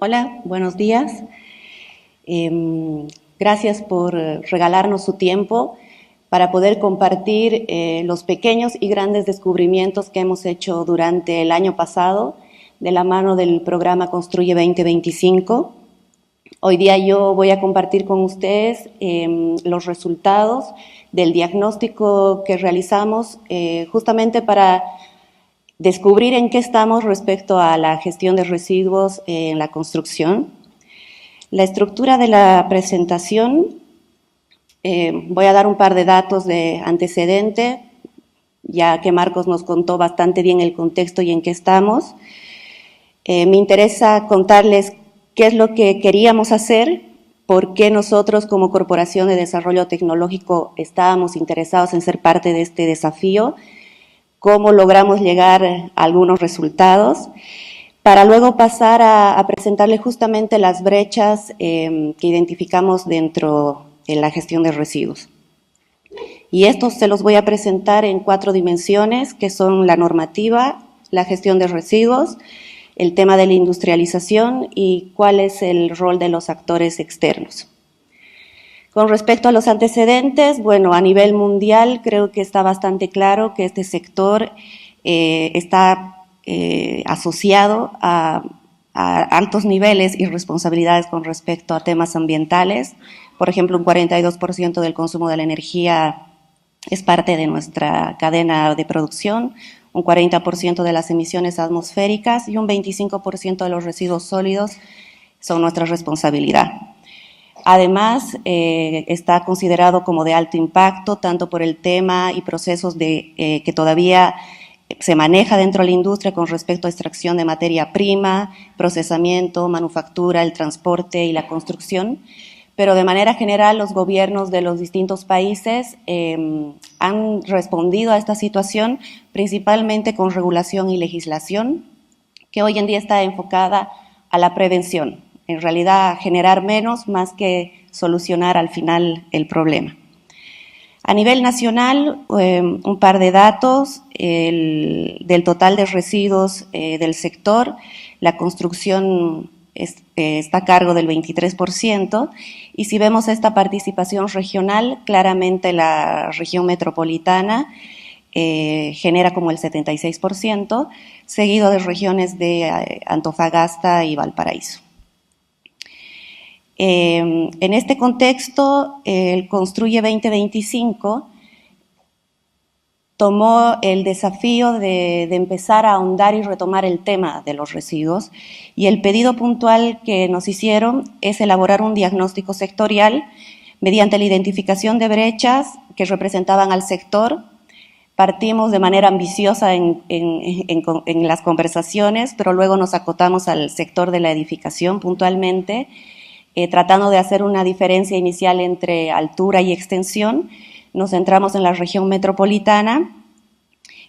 Hola, buenos días. Gracias por regalarnos su tiempo para poder compartir los pequeños y grandes descubrimientos que hemos hecho durante el año pasado de la mano del programa Construye 2025. Hoy día yo voy a compartir con ustedes los resultados del diagnóstico que realizamos justamente para descubrir en qué estamos respecto a la gestión de residuos en la construcción. La estructura de la presentación, voy a dar un par de datos de antecedente, ya que Marcos nos contó bastante bien el contexto y en qué estamos. Me interesa contarles qué es lo que queríamos hacer, por qué nosotros como Corporación de Desarrollo Tecnológico estábamos interesados en ser parte de este desafío, cómo logramos llegar a algunos resultados, para luego pasar a presentarle justamente las brechas que identificamos dentro de la gestión de residuos. Y estos se los voy a presentar en 4 dimensiones, que son la normativa, la gestión de residuos, el tema de la industrialización y cuál es el rol de los actores externos. Con respecto a los antecedentes, bueno, a nivel mundial creo que está bastante claro que este sector está asociado a altos niveles y responsabilidades con respecto a temas ambientales. Por ejemplo, un 42% del consumo de la energía es parte de nuestra cadena de producción, un 40% de las emisiones atmosféricas y un 25% de los residuos sólidos son nuestra responsabilidad. Además, está considerado como de alto impacto, tanto por el tema y procesos que todavía se maneja dentro de la industria con respecto a extracción de materia prima, procesamiento, manufactura, el transporte y la construcción, pero de manera general los gobiernos de los distintos países han respondido a esta situación principalmente con regulación y legislación, que hoy en día está enfocada a la prevención. En realidad, generar menos más que solucionar al final el problema. A nivel nacional, un par de datos del total de residuos del sector. La construcción está a cargo del 23%, y si vemos esta participación regional, claramente la región metropolitana genera como el 76%, seguido de regiones de Antofagasta y Valparaíso. En este contexto, el Construye 2025 tomó el desafío de empezar a ahondar y retomar el tema de los residuos, y el pedido puntual que nos hicieron es elaborar un diagnóstico sectorial mediante la identificación de brechas que representaban al sector. Partimos de manera ambiciosa en las conversaciones, pero luego nos acotamos al sector de la edificación puntualmente, tratando de hacer una diferencia inicial entre altura y extensión. Nos centramos en la región metropolitana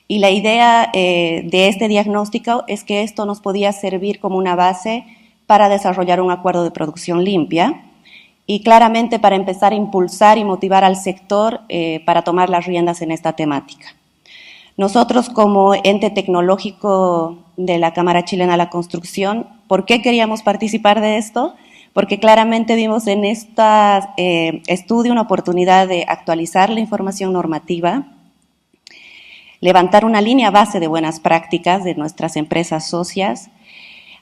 y la idea de este diagnóstico es que esto nos podía servir como una base para desarrollar un acuerdo de producción limpia y claramente para empezar a impulsar y motivar al sector para tomar las riendas en esta temática. Nosotros como ente tecnológico de la Cámara Chilena de la Construcción, ¿por qué queríamos participar de esto? Porque claramente vimos en este estudio una oportunidad de actualizar la información normativa, levantar una línea base de buenas prácticas de nuestras empresas socias,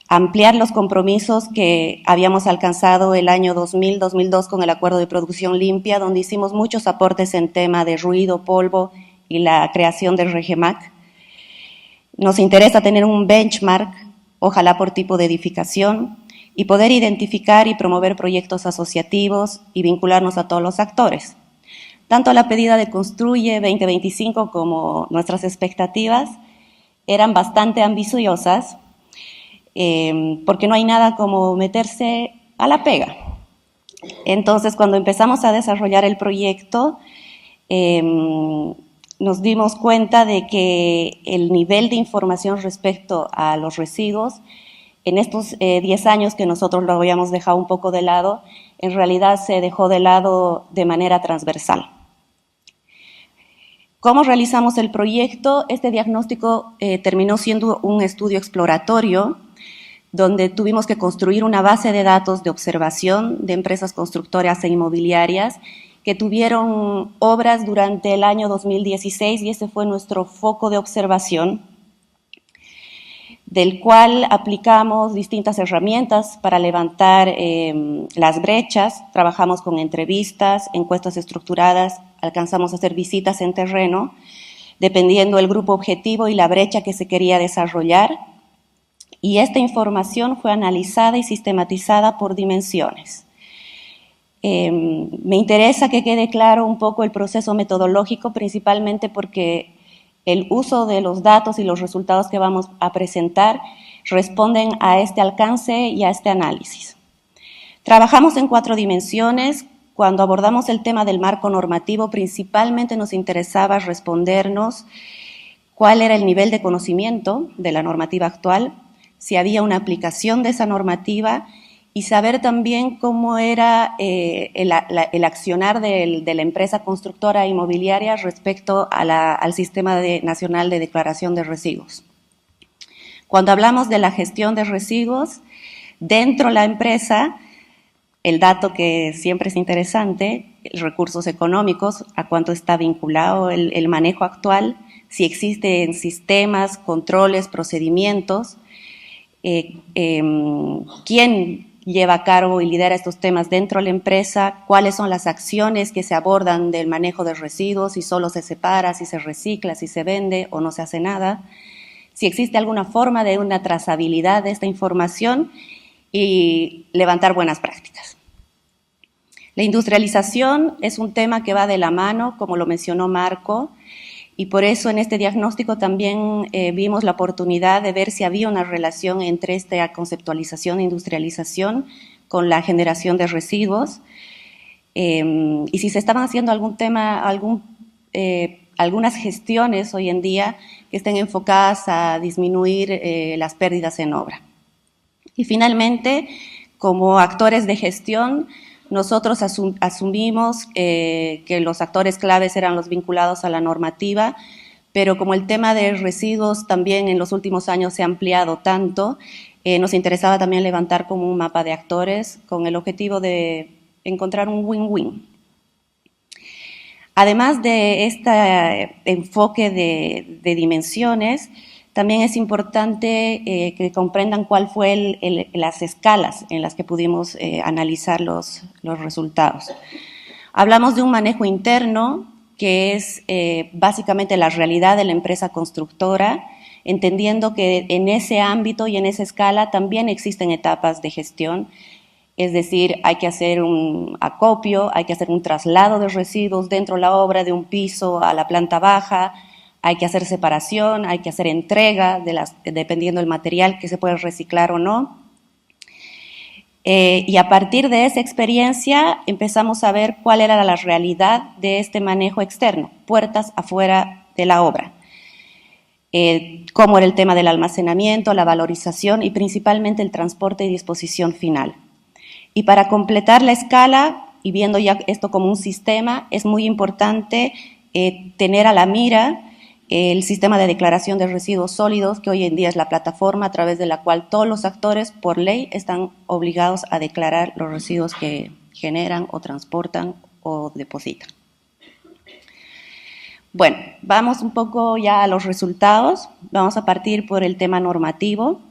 ampliar los compromisos que habíamos alcanzado el año 2000-2002 con el Acuerdo de Producción Limpia, donde hicimos muchos aportes en tema de ruido, polvo y la creación del REGEMAC. Nos interesa tener un benchmark, ojalá por tipo de edificación, y poder identificar y promover proyectos asociativos y vincularnos a todos los actores. Tanto la pedida de Construye 2025 como nuestras expectativas eran bastante ambiciosas, porque no hay nada como meterse a la pega. Entonces, cuando empezamos a desarrollar el proyecto, nos dimos cuenta de que el nivel de información respecto a los residuos en estos 10 años que nosotros lo habíamos dejado un poco de lado, en realidad se dejó de lado de manera transversal. ¿Cómo realizamos el proyecto? Este diagnóstico terminó siendo un estudio exploratorio donde tuvimos que construir una base de datos de observación de empresas constructoras e inmobiliarias que tuvieron obras durante el año 2016 y ese fue nuestro foco de observación, del cual aplicamos distintas herramientas para levantar las brechas, trabajamos con entrevistas, encuestas estructuradas, alcanzamos a hacer visitas en terreno, dependiendo del grupo objetivo y la brecha que se quería desarrollar, y esta información fue analizada y sistematizada por dimensiones. Me interesa que quede claro un poco el proceso metodológico, principalmente porque el uso de los datos y los resultados que vamos a presentar responden a este alcance y a este análisis. Trabajamos en 4 dimensiones. Cuando abordamos el tema del marco normativo, principalmente nos interesaba respondernos cuál era el nivel de conocimiento de la normativa actual, si había una aplicación de esa normativa y saber también cómo era el accionar de la empresa constructora inmobiliaria respecto al Sistema Nacional de Declaración de Residuos. Cuando hablamos de la gestión de residuos, dentro de la empresa, el dato que siempre es interesante, recursos económicos, a cuánto está vinculado el manejo actual, si existen sistemas, controles, procedimientos, quién lleva a cargo y lidera estos temas dentro de la empresa, cuáles son las acciones que se abordan del manejo de residuos, si solo se separa, si se recicla, si se vende o no se hace nada, si existe alguna forma de una trazabilidad de esta información y levantar buenas prácticas. La industrialización es un tema que va de la mano, como lo mencionó Marco, y por eso en este diagnóstico también vimos la oportunidad de ver si había una relación entre esta conceptualización e industrialización con la generación de residuos y si se estaban haciendo algunas gestiones hoy en día que estén enfocadas a disminuir las pérdidas en obra. Y finalmente, como actores de gestión, nosotros asumimos que los actores claves eran los vinculados a la normativa, pero como el tema de residuos también en los últimos años se ha ampliado tanto, nos interesaba también levantar como un mapa de actores con el objetivo de encontrar un win-win. Además de este enfoque de dimensiones, también es importante que comprendan cuál fue las escalas en las que pudimos analizar los resultados. Hablamos de un manejo interno, que es básicamente la realidad de la empresa constructora, entendiendo que en ese ámbito y en esa escala también existen etapas de gestión, es decir, hay que hacer un acopio, hay que hacer un traslado de residuos dentro de la obra de un piso a la planta baja, hay que hacer separación, hay que hacer entrega, dependiendo del material que se puede reciclar o no. Y a partir de esa experiencia empezamos a ver cuál era la realidad de este manejo externo, puertas afuera de la obra. Cómo era el tema del almacenamiento, la valorización y principalmente el transporte y disposición final. Y para completar la escala, y viendo ya esto como un sistema, es muy importante tener a la mira el sistema de declaración de residuos sólidos, que hoy en día es la plataforma a través de la cual todos los actores, por ley, están obligados a declarar los residuos que generan o transportan o depositan. Bueno, vamos un poco ya a los resultados. Vamos a partir por el tema normativo.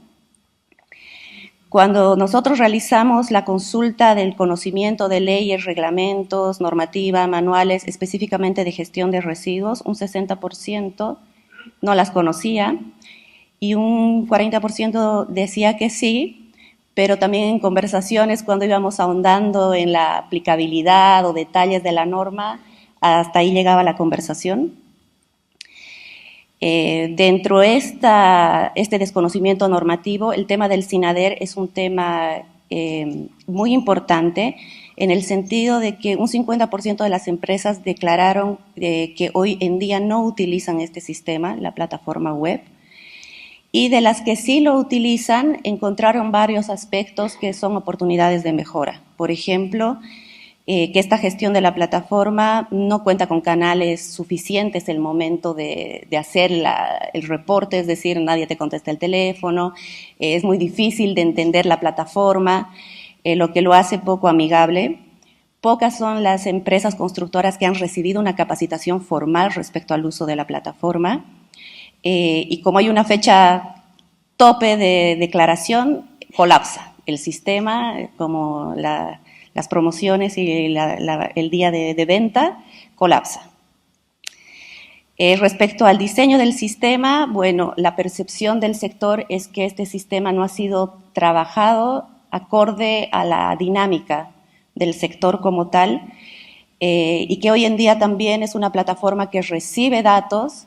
Cuando nosotros realizamos la consulta del conocimiento de leyes, reglamentos, normativa, manuales, específicamente de gestión de residuos, un 60% no las conocía y un 40% decía que sí, pero también en conversaciones cuando íbamos ahondando en la aplicabilidad o detalles de la norma, hasta ahí llegaba la conversación. Dentro de este desconocimiento normativo, el tema del SINADER es un tema muy importante en el sentido de que un 50% de las empresas declararon que hoy en día no utilizan este sistema, la plataforma web, y de las que sí lo utilizan encontraron varios aspectos que son oportunidades de mejora. Por ejemplo, que esta gestión de la plataforma no cuenta con canales suficientes en el momento de hacer el reporte, es decir, nadie te contesta el teléfono, es muy difícil de entender la plataforma, lo que lo hace poco amigable. Pocas son las empresas constructoras que han recibido una capacitación formal respecto al uso de la plataforma, y como hay una fecha tope de declaración, colapsa el sistema, como las promociones y el día de venta, colapsa. Respecto al diseño del sistema, bueno, la percepción del sector es que este sistema no ha sido trabajado acorde a la dinámica del sector como tal, y que hoy en día también es una plataforma que recibe datos,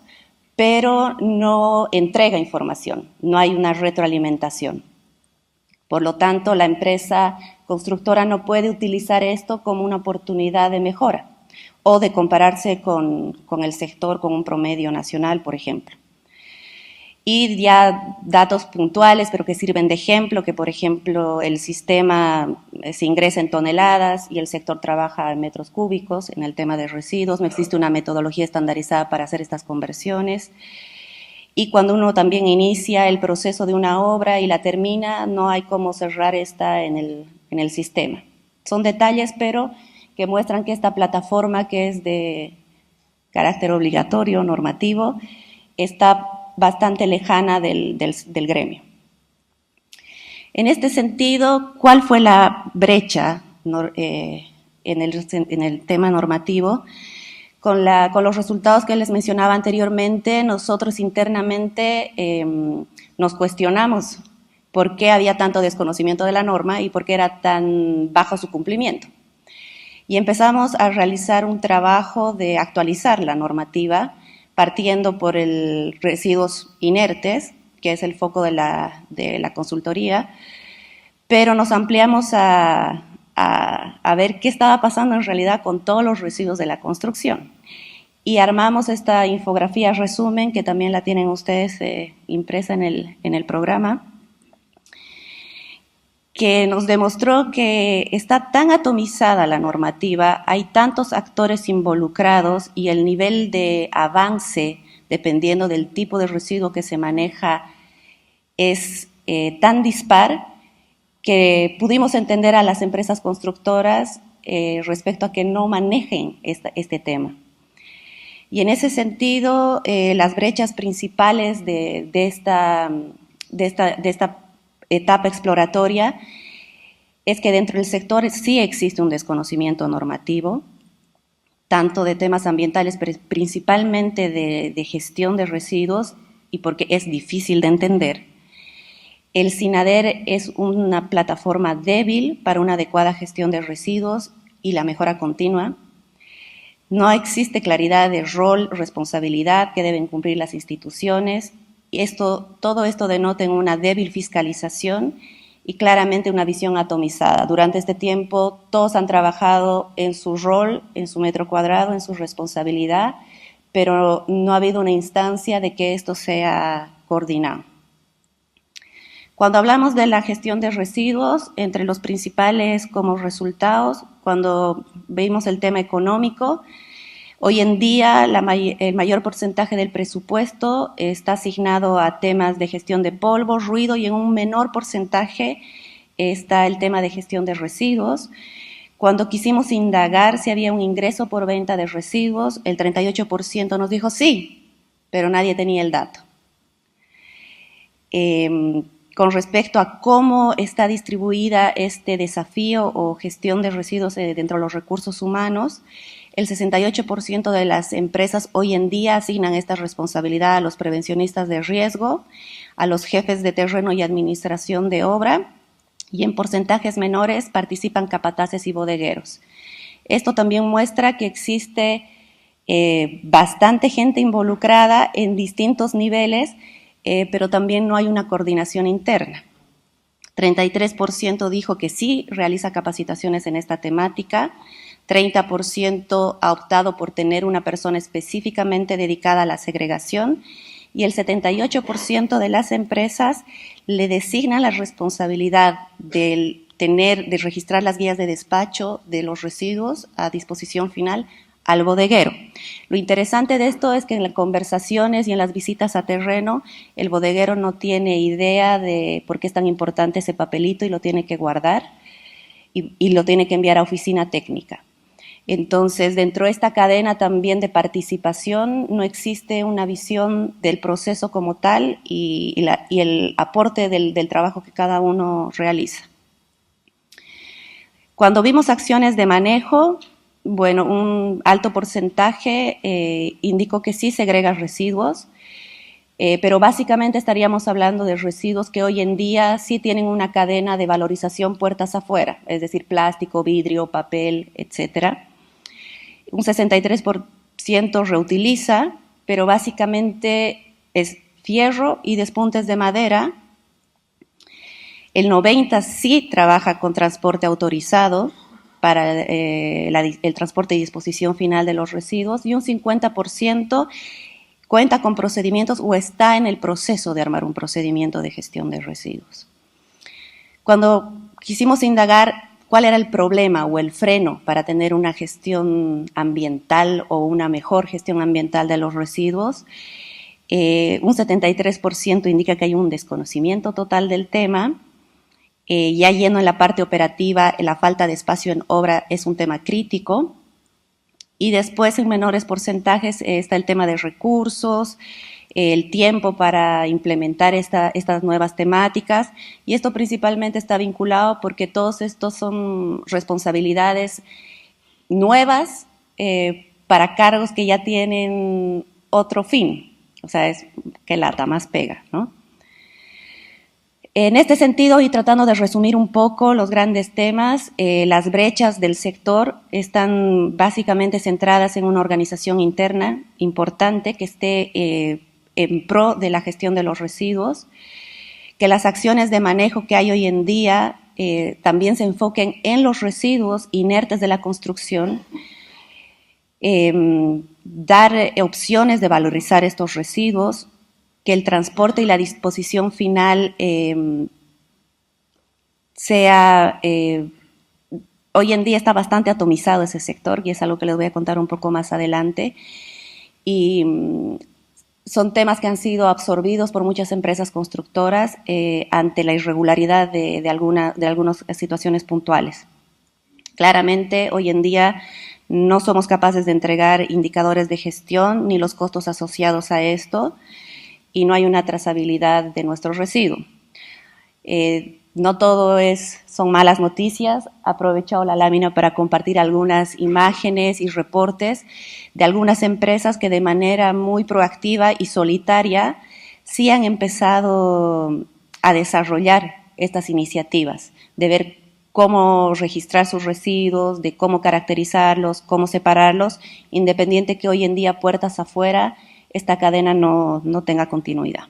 pero no entrega información, no hay una retroalimentación. Por lo tanto, la empresa constructora no puede utilizar esto como una oportunidad de mejora o de compararse con el sector, con un promedio nacional, por ejemplo. Y ya datos puntuales, pero que sirven de ejemplo, que por ejemplo el sistema se ingresa en toneladas y el sector trabaja en metros cúbicos en el tema de residuos, no existe una metodología estandarizada para hacer estas conversiones. Y cuando uno también inicia el proceso de una obra y la termina, no hay cómo cerrar esta en el sistema. Son detalles, pero que muestran que esta plataforma, que es de carácter obligatorio, normativo, está bastante lejana del gremio. En este sentido, ¿cuál fue la brecha en el tema normativo? Con los resultados que les mencionaba anteriormente, nosotros internamente nos cuestionamos por qué había tanto desconocimiento de la norma y por qué era tan bajo su cumplimiento. Y empezamos a realizar un trabajo de actualizar la normativa, partiendo por el residuos inertes, que es el foco de la consultoría, pero nos ampliamos a ver qué estaba pasando en realidad con todos los residuos de la construcción. Y armamos esta infografía resumen, que también la tienen ustedes impresa en el programa, que nos demostró que está tan atomizada la normativa, hay tantos actores involucrados y el nivel de avance, dependiendo del tipo de residuo que se maneja, es tan dispar que pudimos entender a las empresas constructoras respecto a que no manejen este tema. Y en ese sentido, las brechas principales de esta etapa exploratoria es que dentro del sector sí existe un desconocimiento normativo, tanto de temas ambientales, pero principalmente de gestión de residuos, y porque es difícil de entender. El SINADER es una plataforma débil para una adecuada gestión de residuos y la mejora continua. No existe claridad de rol, responsabilidad que deben cumplir las instituciones. Todo esto denota en una débil fiscalización y claramente una visión atomizada. Durante este tiempo todos han trabajado en su rol, en su metro cuadrado, en su responsabilidad, pero no ha habido una instancia de que esto sea coordinado. Cuando hablamos de la gestión de residuos, entre los principales como resultados, cuando vimos el tema económico, hoy en día el mayor porcentaje del presupuesto está asignado a temas de gestión de polvo, ruido, y en un menor porcentaje está el tema de gestión de residuos. Cuando quisimos indagar si había un ingreso por venta de residuos, el 38% nos dijo sí, pero nadie tenía el dato. Con respecto a cómo está distribuida este desafío o gestión de residuos dentro de los recursos humanos, el 68% de las empresas hoy en día asignan esta responsabilidad a los prevencionistas de riesgo, a los jefes de terreno y administración de obra, y en porcentajes menores participan capataces y bodegueros. Esto también muestra que existe bastante gente involucrada en distintos niveles, pero también no hay una coordinación interna. 33% dijo que sí realiza capacitaciones en esta temática, 30% ha optado por tener una persona específicamente dedicada a la segregación, y el 78% de las empresas le designan la responsabilidad del de registrar las guías de despacho de los residuos a disposición final al bodeguero. Lo interesante de esto es que en las conversaciones y en las visitas a terreno, el bodeguero no tiene idea de por qué es tan importante ese papelito y lo tiene que guardar y lo tiene que enviar a oficina técnica. Entonces, dentro de esta cadena también de participación no existe una visión del proceso como tal y el aporte del trabajo que cada uno realiza. Cuando vimos acciones de manejo, bueno, un alto porcentaje indicó que sí segrega residuos, pero básicamente estaríamos hablando de residuos que hoy en día sí tienen una cadena de valorización puertas afuera, es decir, plástico, vidrio, papel, etcétera. Un 63% reutiliza, pero básicamente es fierro y despuntes de madera. El 90% sí trabaja con transporte autorizado para el transporte y disposición final de los residuos, y un 50% cuenta con procedimientos o está en el proceso de armar un procedimiento de gestión de residuos. Cuando quisimos indagar cuál era el problema o el freno para tener una gestión ambiental o una mejor gestión ambiental de los residuos, un 73% indica que hay un desconocimiento total del tema. Ya yendo en la parte operativa, la falta de espacio en obra es un tema crítico. Y después, en menores porcentajes, está el tema de recursos, el tiempo para implementar estas nuevas temáticas, y esto principalmente está vinculado porque todos estos son responsabilidades nuevas para cargos que ya tienen otro fin, o sea, es que lata más pega, ¿no? En este sentido, y tratando de resumir un poco los grandes temas, las brechas del sector están básicamente centradas en una organización interna importante que esté en pro de la gestión de los residuos, que las acciones de manejo que hay hoy en día también se enfoquen en los residuos inertes de la construcción, dar opciones de valorizar estos residuos, que el transporte y la disposición final sea, hoy en día está bastante atomizado ese sector, y es algo que les voy a contar un poco más adelante, y son temas que han sido absorbidos por muchas empresas constructoras ante la irregularidad de algunas situaciones puntuales. Claramente, hoy en día no somos capaces de entregar indicadores de gestión ni los costos asociados a esto, y no hay una trazabilidad de nuestro residuo. No todo son malas noticias. He aprovechado la lámina para compartir algunas imágenes y reportes de algunas empresas que de manera muy proactiva y solitaria sí han empezado a desarrollar estas iniciativas, de ver cómo registrar sus residuos, de cómo caracterizarlos, cómo separarlos, independiente que hoy en día puertas afuera esta cadena no tenga continuidad.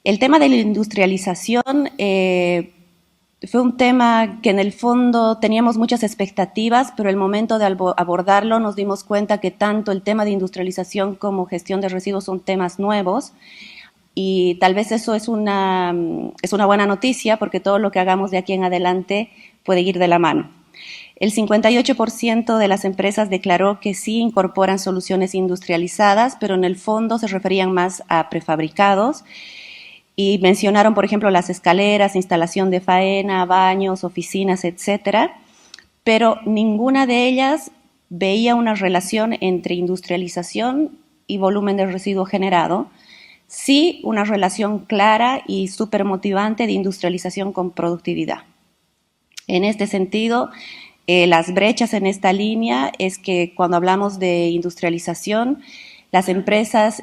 El tema de la industrialización fue un tema que en el fondo teníamos muchas expectativas, pero el momento de abordarlo nos dimos cuenta que tanto el tema de industrialización como gestión de residuos son temas nuevos, y tal vez eso es una buena noticia, porque todo lo que hagamos de aquí en adelante puede ir de la mano. El 58% de las empresas declaró que sí incorporan soluciones industrializadas, pero en el fondo se referían más a prefabricados, y mencionaron, por ejemplo, las escaleras, instalación de faena, baños, oficinas, etcétera, pero ninguna de ellas veía una relación entre industrialización y volumen de residuo generado. Sí, una relación clara y súper motivante de industrialización con productividad. En este sentido, las brechas en esta línea es que cuando hablamos de industrialización, las empresas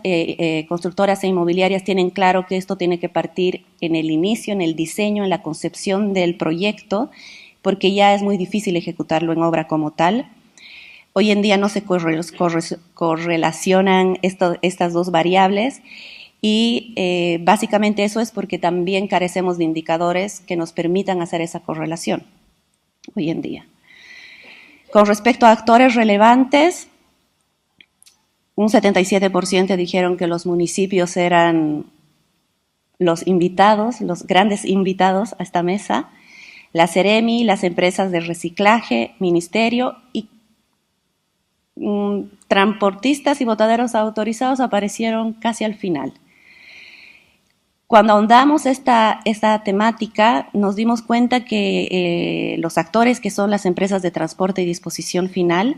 constructoras e inmobiliarias tienen claro que esto tiene que partir en el inicio, en el diseño, en la concepción del proyecto, porque ya es muy difícil ejecutarlo en obra como tal. Hoy en día no se correlacionan estas dos variables, y básicamente eso es porque también carecemos de indicadores que nos permitan hacer esa correlación hoy en día. Con respecto a actores relevantes, un 77% dijeron que los municipios eran los invitados, los grandes invitados a esta mesa, la Ceremi, las empresas de reciclaje, ministerio y transportistas y botaderos autorizados aparecieron casi al final. Cuando ahondamos esta temática, nos dimos cuenta que los actores que son las empresas de transporte y disposición final,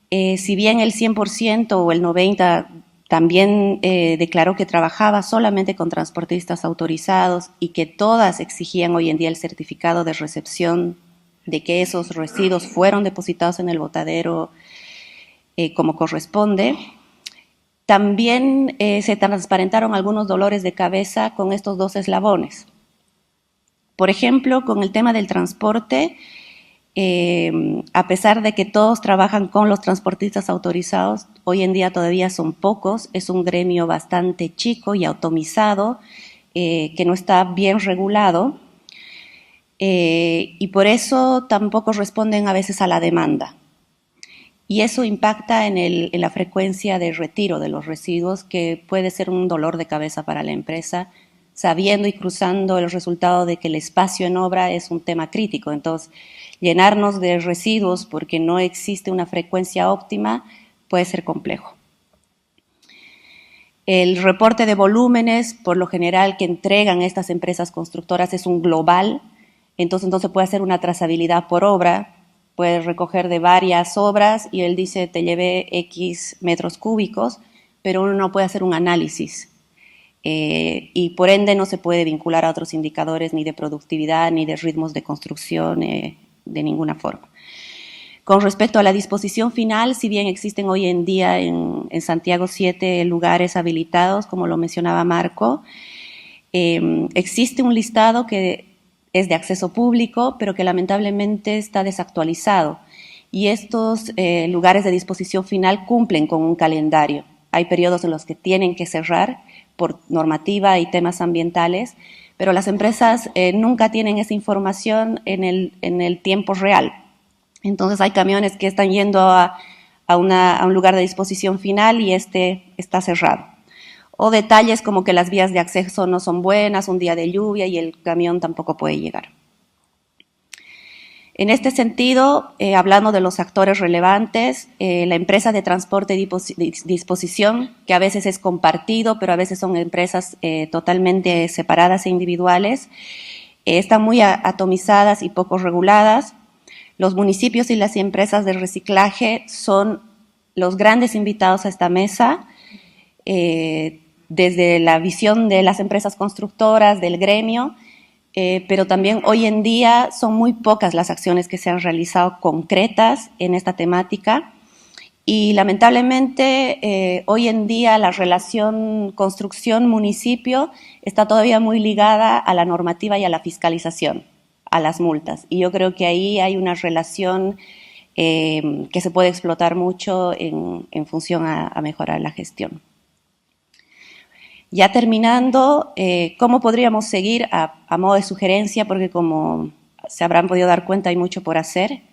si bien el 100% o el 90% también declaró que trabajaba solamente con transportistas autorizados y que todas exigían hoy en día el certificado de recepción de que esos residuos fueron depositados en el botadero como corresponde. También se transparentaron algunos dolores de cabeza con estos dos eslabones. Por ejemplo, con el tema del transporte, a pesar de que todos trabajan con los transportistas autorizados, hoy en día todavía son pocos, es un gremio bastante chico y atomizado, que no está bien regulado, y por eso tampoco responden a veces a la demanda. Y eso impacta en la frecuencia de retiro de los residuos, que puede ser un dolor de cabeza para la empresa, sabiendo y cruzando el resultado de que el espacio en obra es un tema crítico. Entonces, llenarnos de residuos porque no existe una frecuencia óptima puede ser complejo. El reporte de volúmenes, por lo general, que entregan estas empresas constructoras es un global, entonces no se puede hacer una trazabilidad por obra. Puedes recoger de varias obras y él dice te llevé X metros cúbicos, pero uno no puede hacer un análisis y por ende no se puede vincular a otros indicadores ni de productividad ni de ritmos de construcción de ninguna forma. Con respecto a la disposición final, si bien existen hoy en día en Santiago 7 lugares habilitados, como lo mencionaba Marco, existe un listado que es de acceso público, pero que lamentablemente está desactualizado. Y estos lugares de disposición final cumplen con un calendario. Hay periodos en los que tienen que cerrar por normativa y temas ambientales, pero las empresas nunca tienen esa información en el tiempo real. Entonces hay camiones que están yendo a un lugar de disposición final y este está cerrado. O detalles como que las vías de acceso no son buenas, un día de lluvia y el camión tampoco puede llegar. En este sentido, hablando de los actores relevantes, la empresa de transporte y disposición, que a veces es compartido, pero a veces son empresas totalmente separadas e individuales, están muy atomizadas y poco reguladas. Los municipios y las empresas de reciclaje son los grandes invitados a esta mesa, desde la visión de las empresas constructoras, del gremio, pero también hoy en día son muy pocas las acciones que se han realizado concretas en esta temática y lamentablemente hoy en día la relación construcción-municipio está todavía muy ligada a la normativa y a la fiscalización, a las multas. Y yo creo que ahí hay una relación que se puede explotar mucho en función a mejorar la gestión. Ya terminando, ¿cómo podríamos seguir a modo de sugerencia? Porque como se habrán podido dar cuenta, hay mucho por hacer.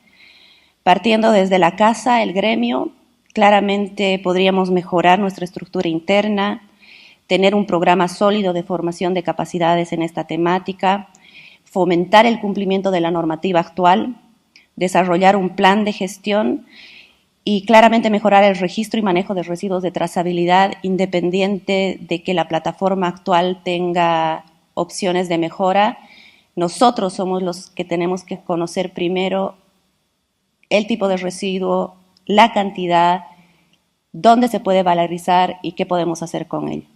Partiendo desde la casa, el gremio, claramente podríamos mejorar nuestra estructura interna, tener un programa sólido de formación de capacidades en esta temática, fomentar el cumplimiento de la normativa actual, desarrollar un plan de gestión y claramente mejorar el registro y manejo de residuos de trazabilidad, independiente de que la plataforma actual tenga opciones de mejora. Nosotros somos los que tenemos que conocer primero el tipo de residuo, la cantidad, dónde se puede valorizar y qué podemos hacer con él.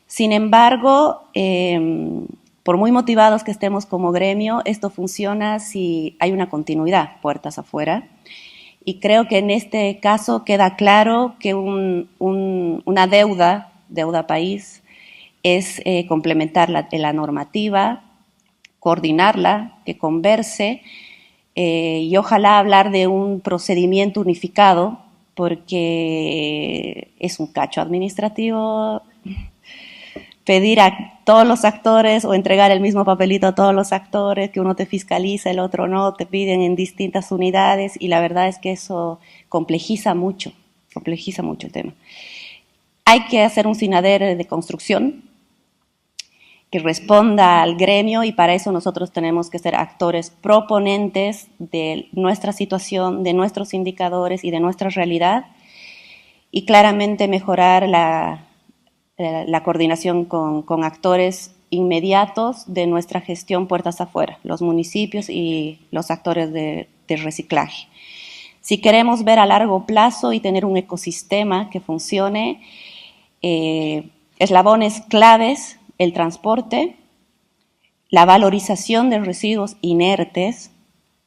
Sin embargo, por muy motivados que estemos como gremio, esto funciona si hay una continuidad, puertas afuera. Y creo que en este caso queda claro que una deuda país, es complementar la normativa, coordinarla, que converse y ojalá hablar de un procedimiento unificado, porque es un cacho administrativo pedir a todos los actores o entregar el mismo papelito a todos los actores, que uno te fiscaliza, el otro no, te piden en distintas unidades y la verdad es que eso complejiza mucho el tema. Hay que hacer un SINADER de construcción que responda al gremio, y para eso nosotros tenemos que ser actores proponentes de nuestra situación, de nuestros indicadores y de nuestra realidad, y claramente mejorar la coordinación con actores inmediatos de nuestra gestión puertas afuera, los municipios y los actores de reciclaje. Si queremos ver a largo plazo y tener un ecosistema que funcione, eslabones claves: el transporte, la valorización de residuos inertes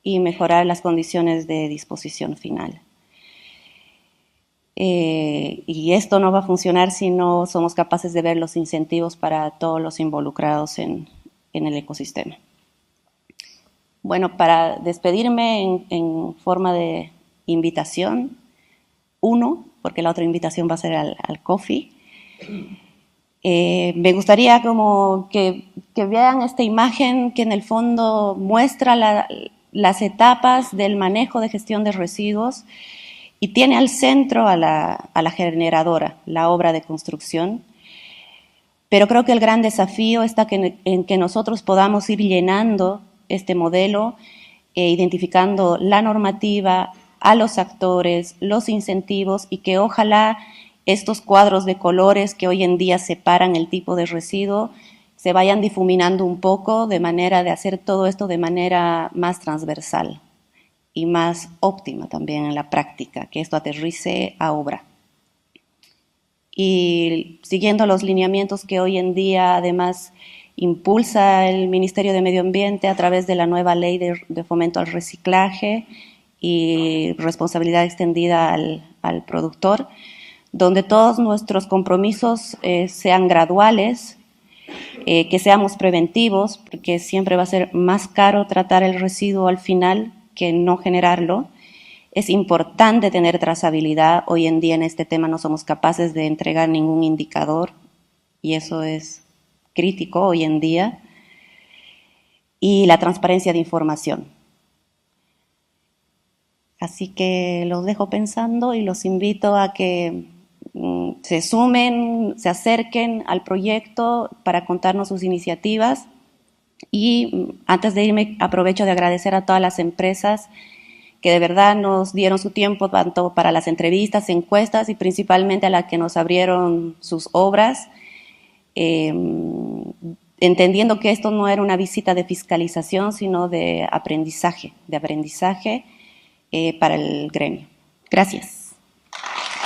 y mejorar las condiciones de disposición final. Y esto no va a funcionar si no somos capaces de ver los incentivos para todos los involucrados en el ecosistema. Bueno, para despedirme en forma de invitación, porque la otra invitación va a ser al coffee, me gustaría como que vean esta imagen que en el fondo muestra las etapas del manejo de gestión de residuos y tiene al centro a la generadora, la obra de construcción. Pero creo que el gran desafío está en que nosotros podamos ir llenando este modelo, identificando la normativa, a los actores, los incentivos, y que ojalá estos cuadros de colores que hoy en día separan el tipo de residuo se vayan difuminando un poco, de manera de hacer todo esto de manera más transversal y más óptima también en la práctica, que esto aterrice a obra. Y siguiendo los lineamientos que hoy en día además impulsa el Ministerio de Medio Ambiente a través de la nueva ley de fomento al reciclaje y responsabilidad extendida al productor, donde todos nuestros compromisos sean graduales, que seamos preventivos, porque siempre va a ser más caro tratar el residuo al final que no generarlo. Es importante tener trazabilidad. Hoy en día en este tema no somos capaces de entregar ningún indicador, y eso es crítico hoy en día. Y la transparencia de información. Así que los dejo pensando y los invito a que se sumen, se acerquen al proyecto para contarnos sus iniciativas. Y antes de irme, aprovecho de agradecer a todas las empresas que de verdad nos dieron su tiempo, tanto para las entrevistas, encuestas, y principalmente a las que nos abrieron sus obras, entendiendo que esto no era una visita de fiscalización, sino de aprendizaje para el gremio. Gracias.